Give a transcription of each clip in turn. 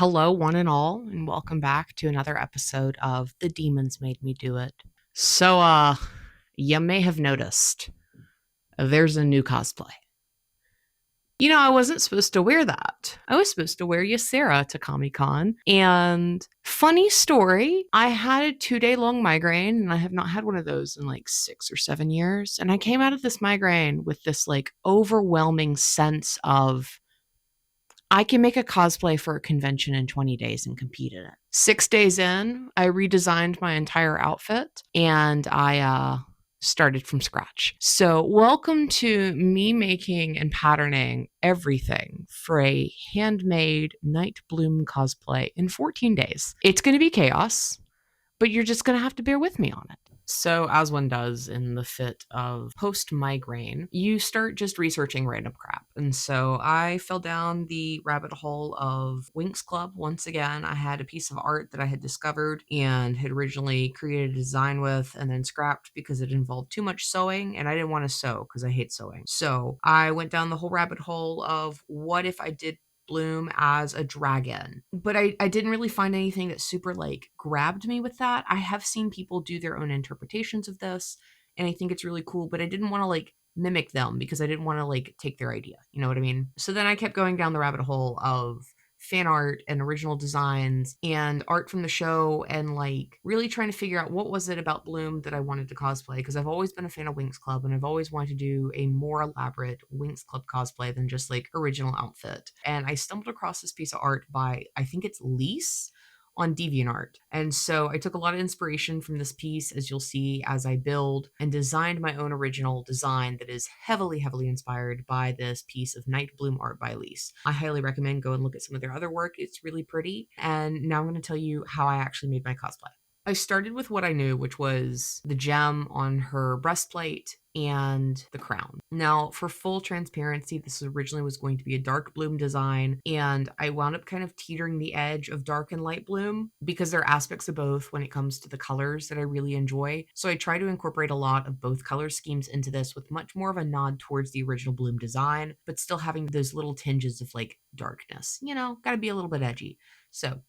Hello, one and all, and welcome back to another episode of The Demons Made Me Do It. So, you may have noticed there's a new cosplay. I wasn't supposed to wear that. I was supposed to wear Ysera to Comic Con. And funny story, I had a 2-day long migraine, and I have not had one of those in like 6 or 7 years. And I came out of this migraine with this like overwhelming sense of I can make a cosplay for a convention in 20 days and compete in it. 6 days in, I redesigned my entire outfit and I started from scratch. So, welcome to me making and patterning everything for a handmade Night Bloom cosplay in 14 days. It's going to be chaos, but you're just going to have to bear with me on it. So, as one does in the fit of post migraine, you start just researching random crap. And so I fell down the rabbit hole of Winx Club once again. I had a piece of art that I had discovered and had originally created a design with and then scrapped because it involved too much sewing and I didn't want to sew because I hate sewing. So I went down the whole rabbit hole of what if I did Bloom as a dragon. But I didn't really find anything that super like grabbed me with that. I have seen people do their own interpretations of this, and I think it's really cool, but I didn't want to like mimic them because I didn't want to like take their idea. You know what I mean? So then I kept going down the rabbit hole of fan art and original designs and art from the show and like really trying to figure out what was it about Bloom that I wanted to cosplay because I've always been a fan of Winx Club and I've always wanted to do a more elaborate Winx Club cosplay than just like original outfit. And I stumbled across this piece of art by I think it's Lise on DeviantArt. And so I took a lot of inspiration from this piece, as you'll see as I build and designed my own original design that is heavily, heavily inspired by this piece of Night Bloom art by Lise. I highly recommend go and look at some of their other work. It's really pretty. And now I'm going to tell you how I actually made my cosplay. I started with what I knew, which was the gem on her breastplate and the crown. Now, for full transparency, this originally was going to be a dark bloom design, and I wound up kind of teetering the edge of dark and light bloom because there are aspects of both when it comes to the colors that I really enjoy. So I try to incorporate a lot of both color schemes into this with much more of a nod towards the original bloom design, but still having those little tinges of like darkness. Gotta be a little bit edgy. So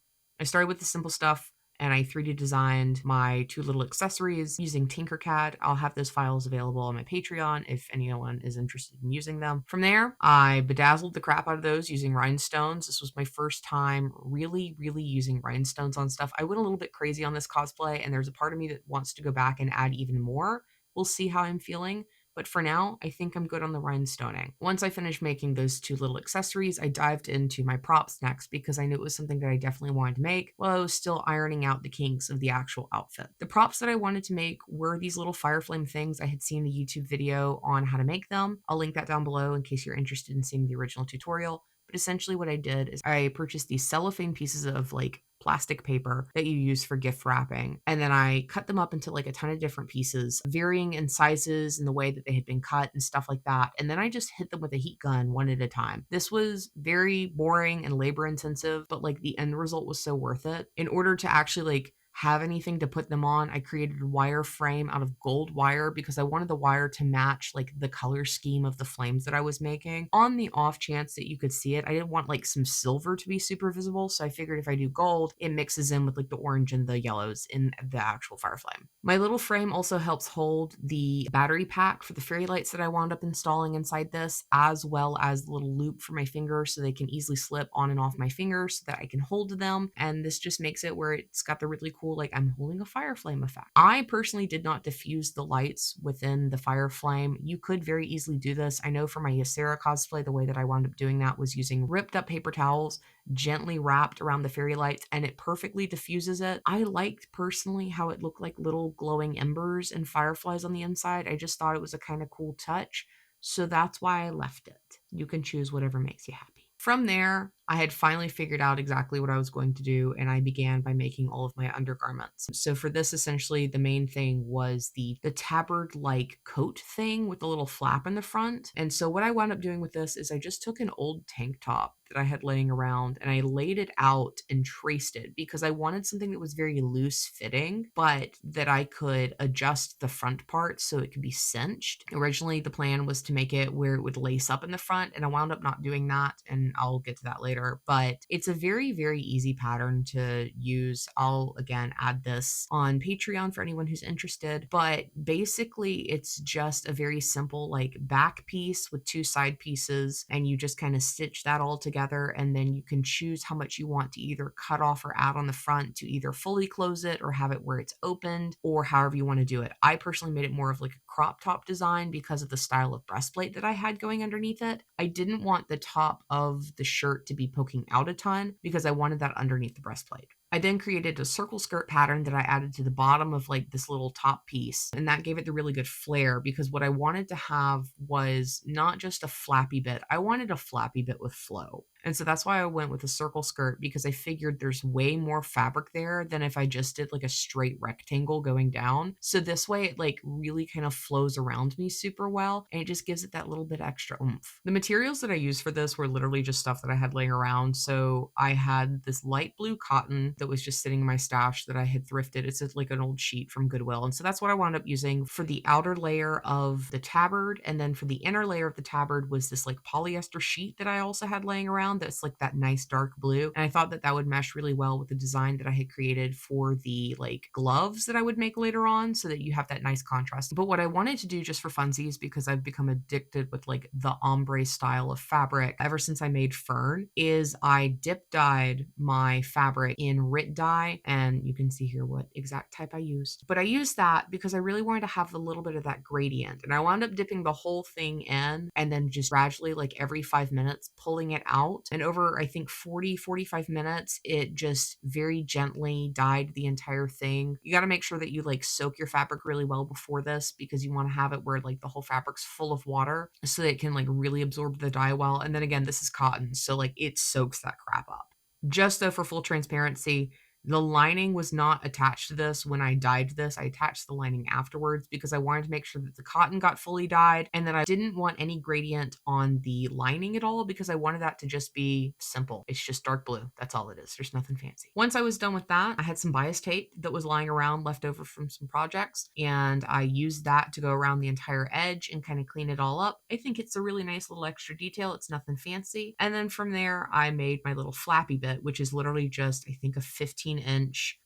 I started with the simple stuff and I 3D designed my two little accessories using Tinkercad. I'll have those files available on my Patreon if anyone is interested in using them. From there, I bedazzled the crap out of those using rhinestones. This was my first time really, really using rhinestones on stuff. I went a little bit crazy on this cosplay, and there's a part of me that wants to go back and add even more. We'll see how I'm feeling. But for now, I think I'm good on the rhinestoning. Once I finished making those two little accessories, I dived into my props next because I knew it was something that I definitely wanted to make while I was still ironing out the kinks of the actual outfit. The props that I wanted to make were these little fire flame things. I had seen the YouTube video on how to make them. I'll link that down below in case you're interested in seeing the original tutorial. But essentially what I did is I purchased these cellophane pieces of like plastic paper that you use for gift wrapping. And then I cut them up into like a ton of different pieces, varying in sizes and the way that they had been cut and stuff like that. And then I just hit them with a heat gun one at a time. This was very boring and labor intensive, but like the end result was so worth it. In order to actually like have anything to put them on, I created a wire frame out of gold wire because I wanted the wire to match like the color scheme of the flames that I was making. On the off chance that you could see it, I didn't want like some silver to be super visible, so I figured if I do gold, it mixes in with like the orange and the yellows in the actual fire flame. My little frame also helps hold the battery pack for the fairy lights that I wound up installing inside this, as well as the little loop for my finger so they can easily slip on and off my fingers so that I can hold them. And this just makes it where it's got the really cool like I'm holding a fire flame effect. I personally did not diffuse the lights within the fire flame. You could very easily do this. I know for my Ysera cosplay, the way that I wound up doing that was using ripped up paper towels, gently wrapped around the fairy lights, and it perfectly diffuses it. I liked personally how it looked like little glowing embers and fireflies on the inside. I just thought it was a kind of cool touch. So that's why I left it. You can choose whatever makes you happy. From there, I had finally figured out exactly what I was going to do, and I began by making all of my undergarments. So for this, essentially, the main thing was the tabard-like coat thing with the little flap in the front. And so what I wound up doing with this is I just took an old tank top that I had laying around and I laid it out and traced it because I wanted something that was very loose fitting, but that I could adjust the front part so it could be cinched. Originally, the plan was to make it where it would lace up in the front, and I wound up not doing that, and I'll get to that later. later, but it's a very, very easy pattern to use. I'll again add this on Patreon for anyone who's interested, but basically it's just a very simple like back piece with two side pieces, and you just kind of stitch that all together, and then you can choose how much you want to either cut off or add on the front to either fully close it or have it where it's opened, or however you want to do it. I personally made it more of like a crop top design because of the style of breastplate that I had going underneath it. I didn't want the top of the shirt to be poking out a ton because I wanted that underneath the breastplate. I then created a circle skirt pattern that I added to the bottom of like this little top piece, and that gave it the really good flare because what I wanted to have was not just a flappy bit, I wanted a flappy bit with flow. And so that's why I went with a circle skirt, because I figured there's way more fabric there than if I just did like a straight rectangle going down. So this way it like really kind of flows around me super well, and it just gives it that little bit extra oomph. The materials that I used for this were literally just stuff that I had laying around. So I had this light blue cotton that was just sitting in my stash that I had thrifted. It's like an old sheet from Goodwill. And so that's what I wound up using for the outer layer of the tabard. And then for the inner layer of the tabard was this like polyester sheet that I also had laying around that's like that nice dark blue. And I thought that that would mesh really well with the design that I had created for the like gloves that I would make later on, so that you have that nice contrast. But what I wanted to do just for funsies, because I've become addicted with like the ombre style of fabric ever since I made Fern, is I dip dyed my fabric in Rit dye, and you can see here what exact type I used. But I used that because I really wanted to have a little bit of that gradient, and I wound up dipping the whole thing in and then just gradually like every 5 minutes pulling it out, and over I think 45 minutes it just very gently dyed the entire thing. You got to make sure that you like soak your fabric really well before this, because you want to have it where like the whole fabric's full of water so that it can like really absorb the dye well. And then again, this is cotton, so like it soaks that crap up. Just though, for full transparency, the lining was not attached to this when I dyed this. I attached the lining afterwards because I wanted to make sure that the cotton got fully dyed, and that I didn't want any gradient on the lining at all, because I wanted that to just be simple. It's just dark blue. That's all it is. There's nothing fancy. Once I was done with that, I had some bias tape that was lying around left over from some projects, and I used that to go around the entire edge and kind of clean it all up. I think it's a really nice little extra detail. It's nothing fancy. And then from there, I made my little flappy bit, which is literally just, I think, a 15-inch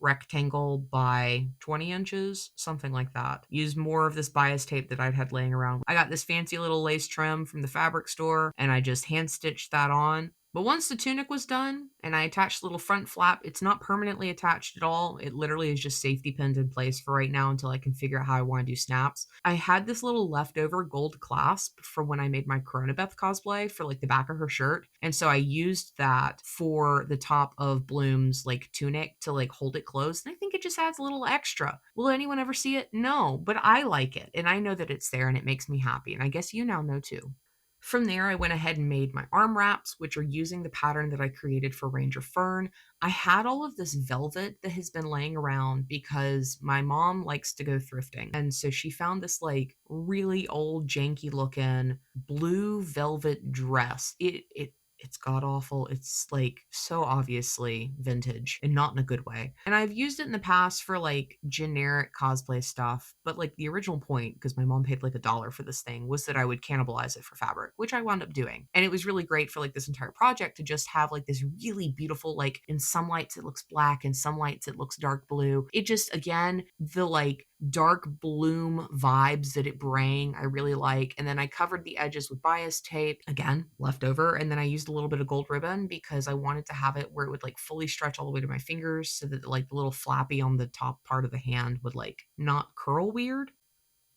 rectangle by 20 inches, something like that. Used more of this bias tape that I'd had laying around. I got this fancy little lace trim from the fabric store, and I just hand stitched that on. But once the tunic was done and I attached the little front flap, it's not permanently attached at all. It literally is just safety pinned in place for right now until I can figure out how I want to do snaps. I had this little leftover gold clasp from when I made my Coronabeth cosplay for like the back of her shirt. And so I used that for the top of Bloom's like tunic to like hold it closed. And I think it just adds a little extra. Will anyone ever see it? No, but I like it. And I know that it's there and it makes me happy. And I guess you now know too. From there, I went ahead and made my arm wraps, which are using the pattern that I created for Ranger Fern. I had all of this velvet that has been laying around because my mom likes to go thrifting. And so she found this like really old, janky looking blue velvet dress. It's god awful. It's like so obviously vintage and not in a good way. And I've used it in the past for like generic cosplay stuff, but like the original point, because my mom paid like $1 for this thing, was that I would cannibalize it for fabric, which I wound up doing. And it was really great for like this entire project to just have like this really beautiful, like in some lights it looks black, in some lights it looks dark blue. It just, again, the like dark bloom vibes that it bring, I really like. And then I covered the edges with bias tape, again, leftover. And then I used a little bit of gold ribbon because I wanted to have it where it would like fully stretch all the way to my fingers so that like the little flappy on the top part of the hand would like not curl weird.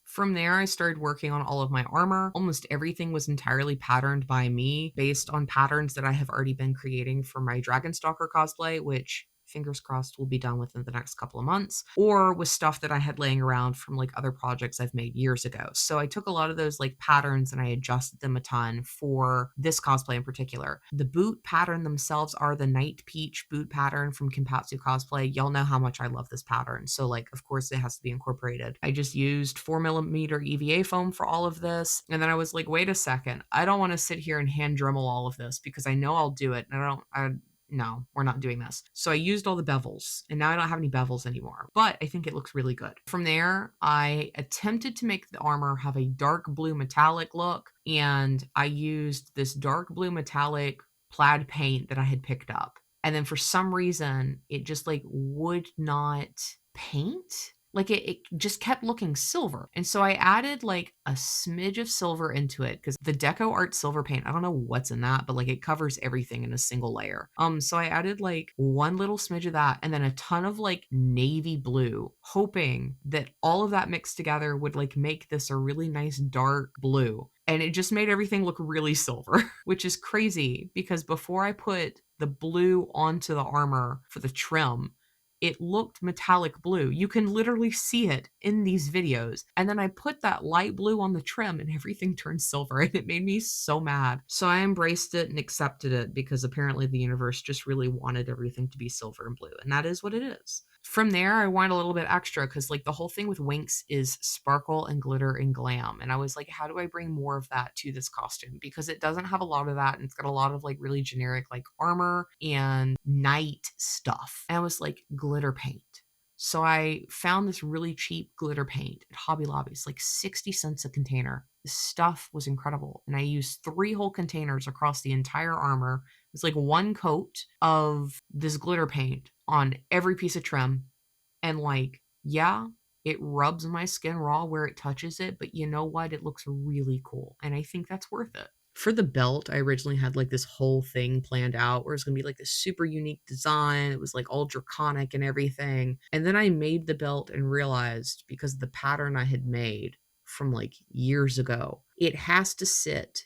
From there, I started working on all of my armor. Almost everything was entirely patterned by me based on patterns that I have already been creating for my Dragonstalker cosplay, which fingers crossed will be done within the next couple of months, or with stuff that I had laying around from like other projects I've made years ago. So I took a lot of those like patterns and I adjusted them a ton for this cosplay in particular. The boot pattern themselves are the Night Peach boot pattern from Kimpatsu Cosplay. Y'all know how much I love this pattern. So like, of course it has to be incorporated. I just used 4mm EVA foam for all of this. And then I was like, wait a second, I don't want to sit here and hand Dremel all of this because I know I'll do it. And no, we're not doing this. So I used all the bevels, and now I don't have any bevels anymore, but I think it looks really good. From there, I attempted to make the armor have a dark blue metallic look, and I used this dark blue metallic plaid paint that I had picked up. And then for some reason, it just like would not paint. Like it just kept looking silver. And so I added like a smidge of silver into it because the Deco Art silver paint, I don't know what's in that, but like it covers everything in a single layer. So I added like one little smidge of that and then a ton of like navy blue, hoping that all of that mixed together would like make this a really nice dark blue. And it just made everything look really silver, which is crazy because before I put the blue onto the armor for the trim, it looked metallic blue. You can literally see it in these videos. And then I put that light blue on the trim and everything turned silver and it made me so mad. So I embraced it and accepted it because apparently the universe just really wanted everything to be silver and blue. And that is what it is. From there, I wanted a little bit extra because like the whole thing with Winx is sparkle and glitter and glam. And I was like, how do I bring more of that to this costume? Because it doesn't have a lot of that. And it's got a lot of like really generic like armor and night stuff. And I was like, glitter paint. So I found this really cheap glitter paint at Hobby Lobby. It's like 60 cents a container. The stuff was incredible. And I used 3 whole containers across the entire armor. It's like 1 coat of this glitter paint on every piece of trim. And like, yeah, it rubs my skin raw where it touches it, but you know what? It looks really cool. And I think that's worth it. For the belt, I originally had like this whole thing planned out where it's gonna be like this super unique design. It was like all draconic and everything. And then I made the belt and realized because of the pattern I had made from like years ago, it has to sit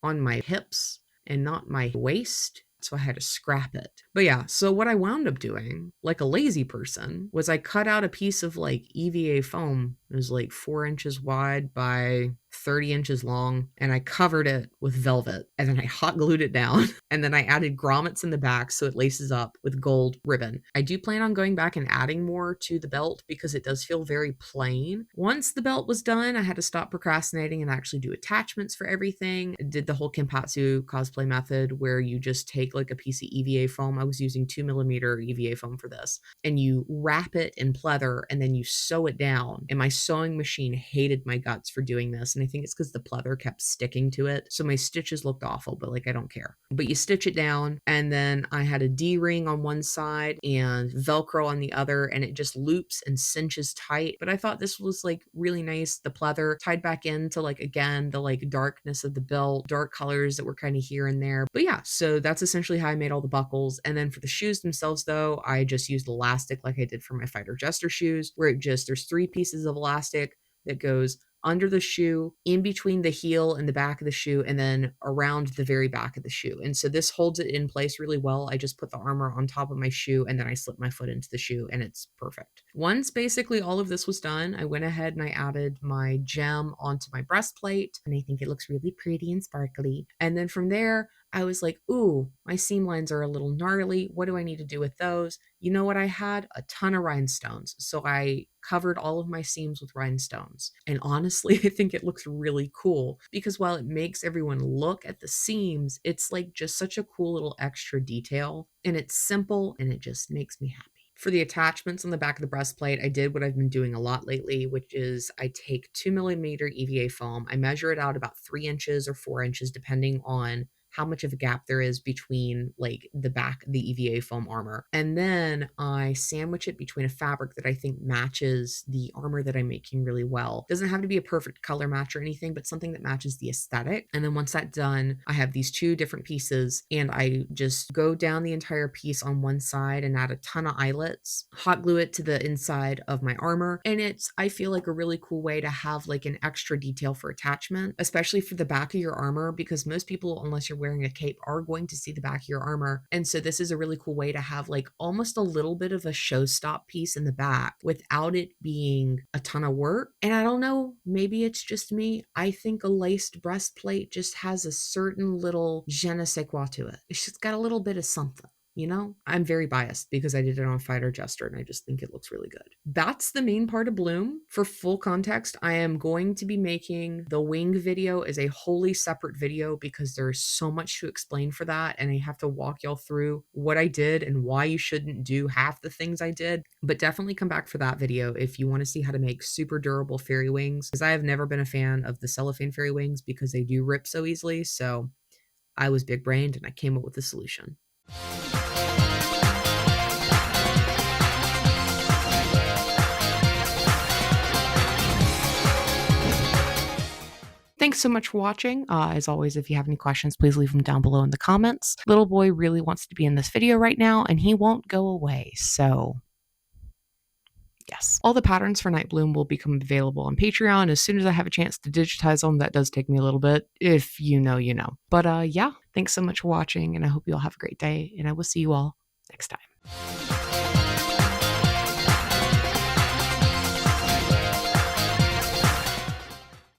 on my hips and not my waist. So I had to scrap it. But yeah, so what I wound up doing, like a lazy person, was I cut out a piece of like EVA foam. It was like 4 inches wide by 30 inches long, and I covered it with velvet, and then I hot glued it down, and then I added grommets in the back so it laces up with gold ribbon. I do plan on going back and adding more to the belt because it does feel very plain. Once the belt was done, I had to stop procrastinating and actually do attachments for everything. I did the whole Kenpatsu cosplay method where you just take like a piece of EVA foam. I was using 2mm EVA foam for this, and you wrap it in pleather and then you sew it down. And my sewing machine hated my guts for doing this, and I think it's because the pleather kept sticking to it. So my stitches looked awful, but like I don't care. But you stitch it down, and then I had a D-ring on one side and Velcro on the other, and it just loops and cinches tight. But I thought this was like really nice. The pleather tied back into like, again, the like darkness of the belt, dark colors that were kind of here and there. But yeah, so that's essentially how I made all the buckles. And then for the shoes themselves though, I just used elastic like I did for my Fighter Jester shoes, where there's 3 pieces of elastic that goes under the shoe, in between the heel and the back of the shoe, and then around the very back of the shoe. And so this holds it in place really well. I just put the armor on top of my shoe and then I slip my foot into the shoe and it's perfect. Once basically all of this was done, I went ahead and I added my gem onto my breastplate, and I think it looks really pretty and sparkly. And then from there, I was like, ooh, my seam lines are a little gnarly. What do I need to do with those? You know what I had? A ton of rhinestones. So I covered all of my seams with rhinestones. And honestly, I think it looks really cool because while it makes everyone look at the seams, it's like just such a cool little extra detail. And it's simple and it just makes me happy. For the attachments on the back of the breastplate, I did what I've been doing a lot lately, which is I take 2mm EVA foam. I measure it out about 3 inches or 4 inches, depending on how much of a gap there is between like the back of the EVA foam armor. And then I sandwich it between a fabric that I think matches the armor that I'm making really well. Doesn't have to be a perfect color match or anything, but something that matches the aesthetic. And then once that's done, I have these 2 different pieces and I just go down the entire piece on one side and add a ton of eyelets, hot glue it to the inside of my armor. And it's, I feel like a really cool way to have like an extra detail for attachment, especially for the back of your armor, because most people, unless you're wearing a cape, are going to see the back of your armor. And so this is a really cool way to have like almost a little bit of a showstop piece in the back without it being a ton of work. And I don't know, maybe it's just me. I think a laced breastplate just has a certain little je ne sais quoi to it. It's just got a little bit of something. You know, I'm very biased because I did it on Fighter Jester and I just think it looks really good. That's the main part of Bloom. For full context, I am going to be making the wing video as a wholly separate video because there's so much to explain for that. And I have to walk y'all through what I did and why you shouldn't do half the things I did. But definitely come back for that video if you want to see how to make super durable fairy wings, because I have never been a fan of the cellophane fairy wings because they do rip so easily. So I was big brained and I came up with a solution. Thanks so much for watching. As always, if you have any questions, please leave them down below in the comments. Little boy really wants to be in this video right now, and he won't go away, so yes. All the patterns for Night Bloom will become available on Patreon as soon as I have a chance to digitize them. That does take me a little bit. If you know, you know. But yeah, thanks so much for watching, and I hope you all have a great day, and I will see you all next time.